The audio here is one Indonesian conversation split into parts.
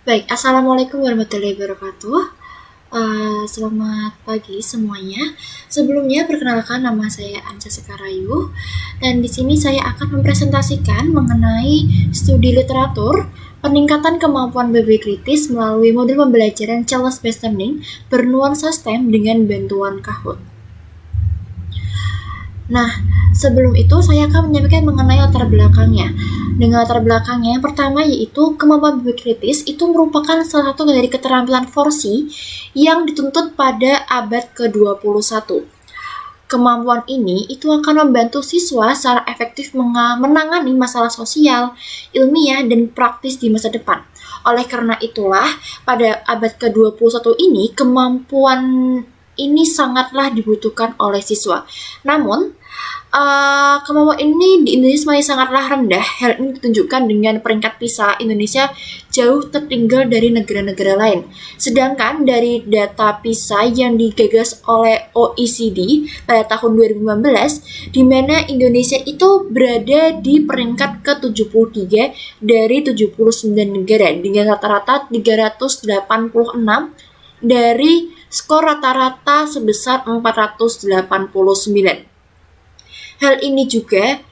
Baik, Assalamualaikum warahmatullahi wabarakatuh. Selamat pagi semuanya. Sebelumnya perkenalkan, nama saya Anca Sekarayu dan di sini saya akan mempresentasikan mengenai studi literatur peningkatan kemampuan berpikir kritis melalui model pembelajaran challenge-based learning bernuansa STEM dengan bantuan Kahoot. Nah, sebelum itu saya akan menyampaikan mengenai latar belakangnya. Dengan latar belakangnya, yang pertama yaitu kemampuan berpikir kritis itu merupakan salah satu dari keterampilan Forsi yang dituntut pada abad ke-21. Kemampuan ini itu akan membantu siswa secara efektif menangani masalah sosial, ilmiah, dan praktis di masa depan. Oleh karena itulah, pada abad ke-21 ini, kemampuan ini sangatlah dibutuhkan oleh siswa. Namun, kemampuan ini di Indonesia masih sangatlah rendah. Hal ini ditunjukkan dengan peringkat PISA Indonesia jauh tertinggal dari negara-negara lain. Sedangkan dari data PISA yang digagas oleh OECD pada tahun 2015, di mana Indonesia itu berada di peringkat ke-73 dari 79 negara dengan rata-rata 386 dari skor rata-rata sebesar 489. Hal ini juga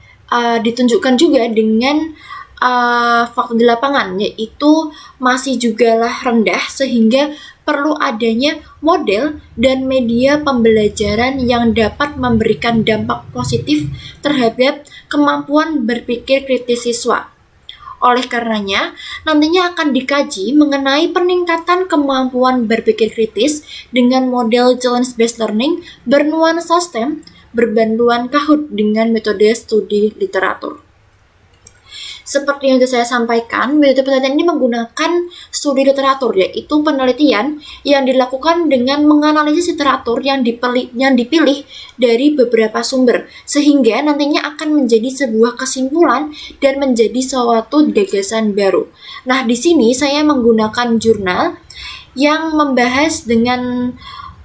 ditunjukkan juga dengan fakta di lapangan, yaitu masih jugalah rendah sehingga perlu adanya model dan media pembelajaran yang dapat memberikan dampak positif terhadap kemampuan berpikir kritis siswa. Oleh karenanya, nantinya akan dikaji mengenai peningkatan kemampuan berpikir kritis dengan model challenge-based learning bernuansa STEM berbantuan Kahoot dengan metode studi literatur. Seperti yang sudah saya sampaikan, metode penelitian ini menggunakan studi literatur, yaitu penelitian yang dilakukan dengan menganalisis literatur yang dipilih dari beberapa sumber, sehingga nantinya akan menjadi sebuah kesimpulan dan menjadi suatu gagasan baru. Nah, di sini saya menggunakan jurnal yang membahas dengan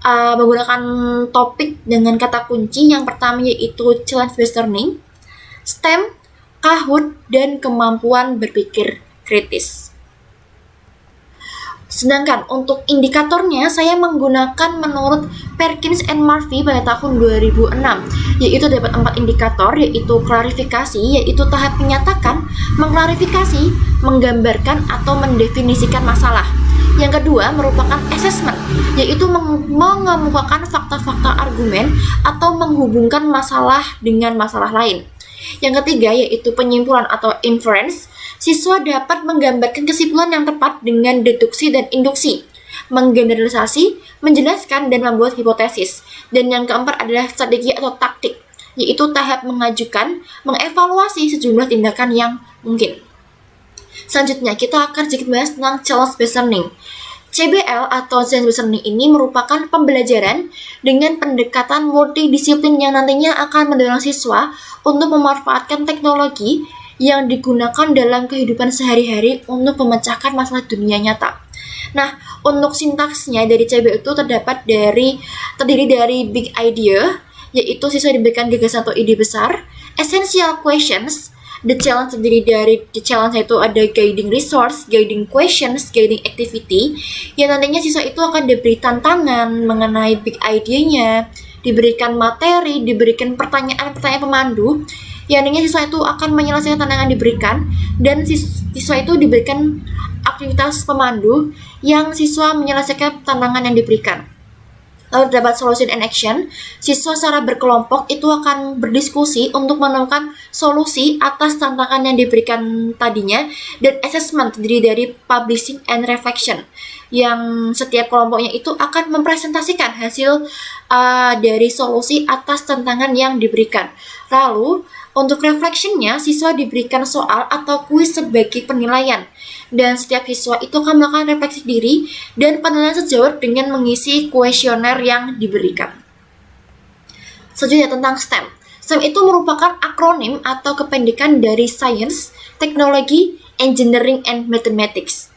menggunakan topik dengan kata kunci. Yang pertama yaitu challenge-based learning, STEM, Kahoot, dan kemampuan berpikir kritis. Sedangkan untuk indikatornya saya menggunakan menurut Perkins and Murphy pada tahun 2006, yaitu dapat 4 indikator, yaitu klarifikasi, yaitu tahap menyatakan, mengklarifikasi, menggambarkan, atau mendefinisikan masalah. Yang kedua merupakan assessment, yaitu mengemukakan fakta-fakta argumen atau menghubungkan masalah dengan masalah lain. Yang ketiga yaitu penyimpulan atau inference, siswa dapat menggambarkan kesimpulan yang tepat dengan deduksi dan induksi, menggeneralisasi, menjelaskan, dan membuat hipotesis. Dan yang keempat adalah strategi atau taktik, yaitu tahap mengajukan, mengevaluasi sejumlah tindakan yang mungkin. Selanjutnya, kita akan sedikit bahas tentang challenge-based learning. CBL atau challenge-based learning ini merupakan pembelajaran dengan pendekatan multidisiplin yang nantinya akan mendorong siswa untuk memanfaatkan teknologi yang digunakan dalam kehidupan sehari-hari untuk memecahkan masalah dunia nyata. Nah, untuk sintaksnya dari CBL itu terdiri dari big idea, yaitu siswa diberikan gagasan atau ide besar, essential questions. The challenge terdiri dari itu ada guiding resource, guiding questions, guiding activity, yang nantinya siswa itu akan diberi tantangan mengenai big idea-nya, diberikan materi, diberikan pertanyaan-pertanyaan pemandu, yang nantinya siswa itu akan menyelesaikan tantangan yang diberikan, dan siswa itu diberikan aktivitas pemandu yang siswa menyelesaikan tantangan yang diberikan. Lalu terdapat solution and action, siswa secara berkelompok itu akan berdiskusi untuk menemukan solusi atas tantangan yang diberikan tadinya, dan assessment terdiri dari publishing and reflection, yang setiap kelompoknya itu akan mempresentasikan hasil dari solusi atas tantangan yang diberikan. Lalu untuk reflectionnya, siswa diberikan soal atau kuis sebagai penilaian, dan setiap siswa itu akan melakukan refleksi diri dan penilaian sejawat dengan mengisi kuesioner yang diberikan. Selanjutnya tentang STEM. STEM itu merupakan akronim atau kependekan dari Science, Technology, Engineering, and Mathematics.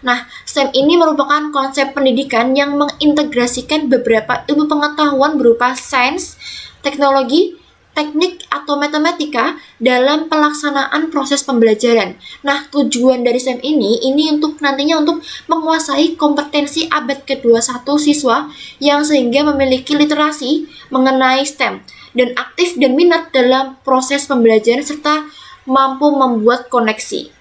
Nah, STEM ini merupakan konsep pendidikan yang mengintegrasikan beberapa ilmu pengetahuan berupa sains, teknologi, teknik atau matematika dalam pelaksanaan proses pembelajaran. Nah, tujuan dari STEM ini untuk nantinya untuk menguasai kompetensi abad ke-21 siswa yang sehingga memiliki literasi mengenai STEM dan aktif dan minat dalam proses pembelajaran serta mampu membuat koneksi.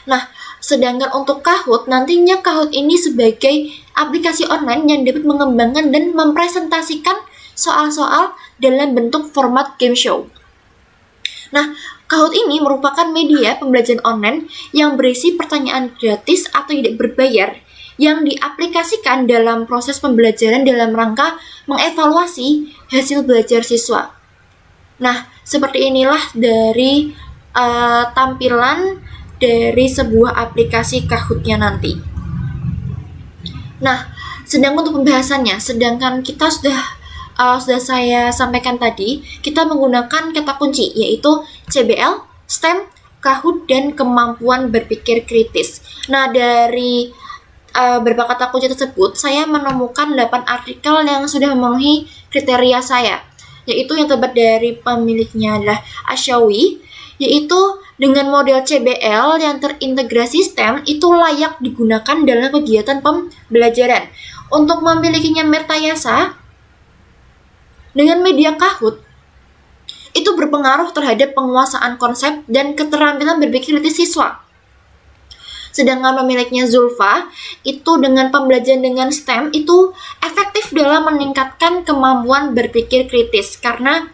Nah, sedangkan untuk Kahoot, nantinya Kahoot ini sebagai aplikasi online yang dapat mengembangkan dan mempresentasikan soal-soal dalam bentuk format game show. Nah, Kahoot ini merupakan media pembelajaran online yang berisi pertanyaan gratis atau tidak berbayar yang diaplikasikan dalam proses pembelajaran dalam rangka mengevaluasi hasil belajar siswa. Nah, seperti inilah dari tampilan dari sebuah aplikasi Kahoot-nya nanti. Nah, sedangkan untuk pembahasannya, sedangkan kita sudah saya sampaikan tadi, kita menggunakan kata kunci yaitu CBL, STEM, Kahoot, dan kemampuan berpikir kritis. Nah, dari beberapa kata kunci tersebut, saya menemukan 8 artikel yang sudah memenuhi kriteria saya, yaitu yang terdapat dari pemiliknya adalah Asyawi, yaitu dengan model CBL yang terintegrasi STEM itu layak digunakan dalam kegiatan pembelajaran. Untuk memilikinya Mirtayasa dengan media Kahoot itu berpengaruh terhadap penguasaan konsep dan keterampilan berpikir kritis siswa. Sedangkan pemiliknya Zulfa itu dengan pembelajaran dengan STEM itu efektif dalam meningkatkan kemampuan berpikir kritis karena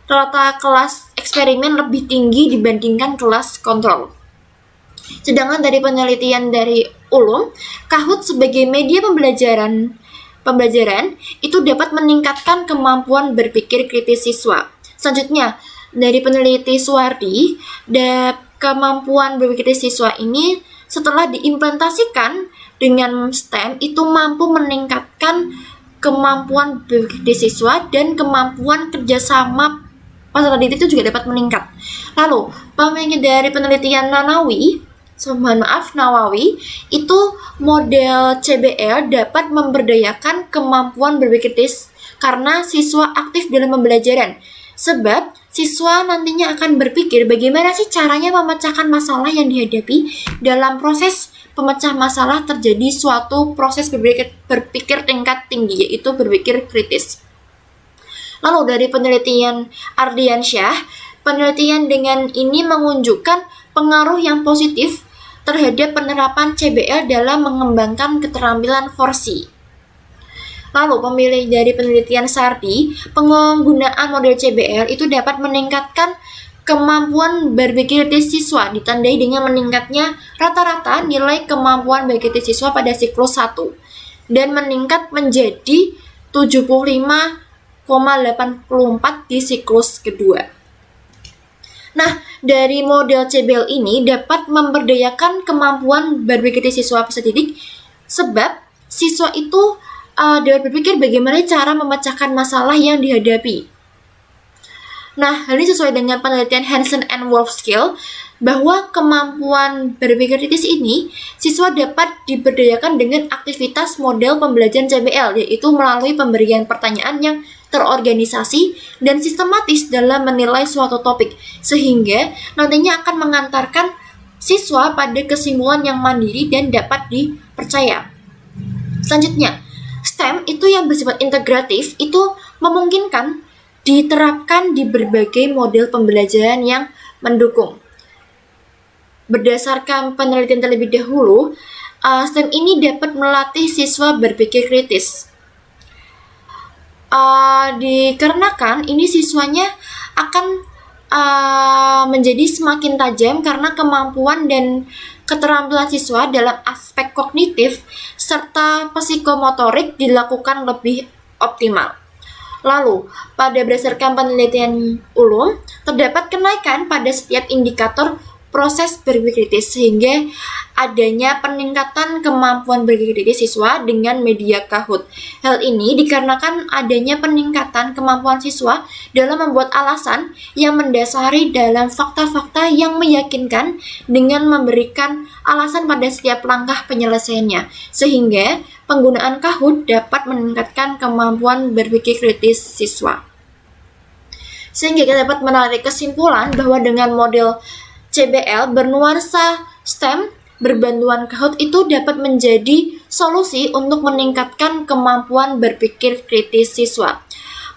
rata kelas eksperimen lebih tinggi dibandingkan kelas kontrol. Sedangkan dari penelitian dari Ulum, Kahoot sebagai media pembelajaran itu dapat meningkatkan kemampuan berpikir kritis siswa. Selanjutnya, dari peneliti Suwardi, kemampuan berpikir kritis siswa ini setelah diimplementasikan dengan STEM itu mampu meningkatkan kemampuan berpikir kritis siswa dan kemampuan kerjasama peserta didik itu juga dapat meningkat. Lalu, dari penelitian Nawawi, itu model CBL dapat memberdayakan kemampuan berpikir kritis karena siswa aktif dalam pembelajaran. Sebab siswa nantinya akan berpikir bagaimana sih caranya memecahkan masalah yang dihadapi dalam proses pemecah masalah terjadi suatu proses berpikir tingkat tinggi, yaitu berpikir kritis. Lalu dari penelitian Ardiansyah, penelitian dengan ini menunjukkan pengaruh yang positif terhadap penerapan CBL dalam mengembangkan keterampilan Forsi. Lalu pemilih dari penelitian Sardi, penggunaan model CBL itu dapat meningkatkan kemampuan berpikir kritis siswa ditandai dengan meningkatnya rata-rata nilai kemampuan berpikir kritis siswa pada siklus 1 dan meningkat menjadi 75,84 di siklus kedua. Nah, dari model CBL ini dapat memberdayakan kemampuan berpikir siswa peserta didik sebab siswa itu dapat berpikir bagaimana cara memecahkan masalah yang dihadapi. Nah, hal ini sesuai dengan penelitian Hansen and Wolfskill bahwa kemampuan berpikir kritis ini siswa dapat diberdayakan dengan aktivitas model pembelajaran CBL, yaitu melalui pemberian pertanyaan yang terorganisasi dan sistematis dalam menilai suatu topik, sehingga nantinya akan mengantarkan siswa pada kesimpulan yang mandiri dan dapat dipercaya. Selanjutnya, STEM itu yang bersifat integratif itu memungkinkan diterapkan di berbagai model pembelajaran yang mendukung. Berdasarkan penelitian terlebih dahulu, STEM ini dapat melatih siswa berpikir kritis. Dikarenakan ini siswanya akan menjadi semakin tajam karena kemampuan dan keterampilan siswa dalam aspek kognitif serta psikomotorik dilakukan lebih optimal. Lalu, berdasarkan penelitian Ulum, terdapat kenaikan pada setiap indikator proses berpikir kritis sehingga adanya peningkatan kemampuan berpikir kritis siswa dengan media Kahoot. Hal ini dikarenakan adanya peningkatan kemampuan siswa dalam membuat alasan yang mendasari dalam fakta-fakta yang meyakinkan dengan memberikan alasan pada setiap langkah penyelesaiannya, sehingga penggunaan Kahoot dapat meningkatkan kemampuan berpikir kritis siswa. Sehingga kita dapat menarik kesimpulan bahwa dengan model CBL bernuansa STEM berbantuan Kahoot itu dapat menjadi solusi untuk meningkatkan kemampuan berpikir kritis siswa.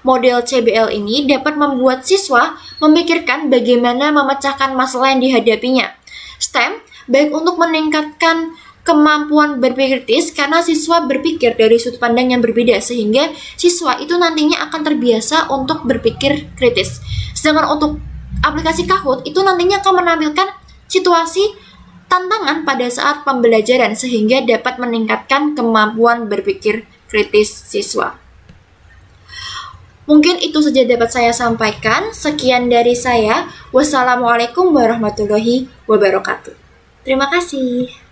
Model CBL ini dapat membuat siswa memikirkan bagaimana memecahkan masalah yang dihadapinya. STEM baik untuk meningkatkan kemampuan berpikir kritis karena siswa berpikir dari sudut pandang yang berbeda sehingga siswa itu nantinya akan terbiasa untuk berpikir kritis. Sedangkan untuk aplikasi Kahoot itu nantinya akan menampilkan situasi tantangan pada saat pembelajaran sehingga dapat meningkatkan kemampuan berpikir kritis siswa. Mungkin itu saja dapat saya sampaikan. Sekian dari saya. Wassalamualaikum warahmatullahi wabarakatuh. Terima kasih.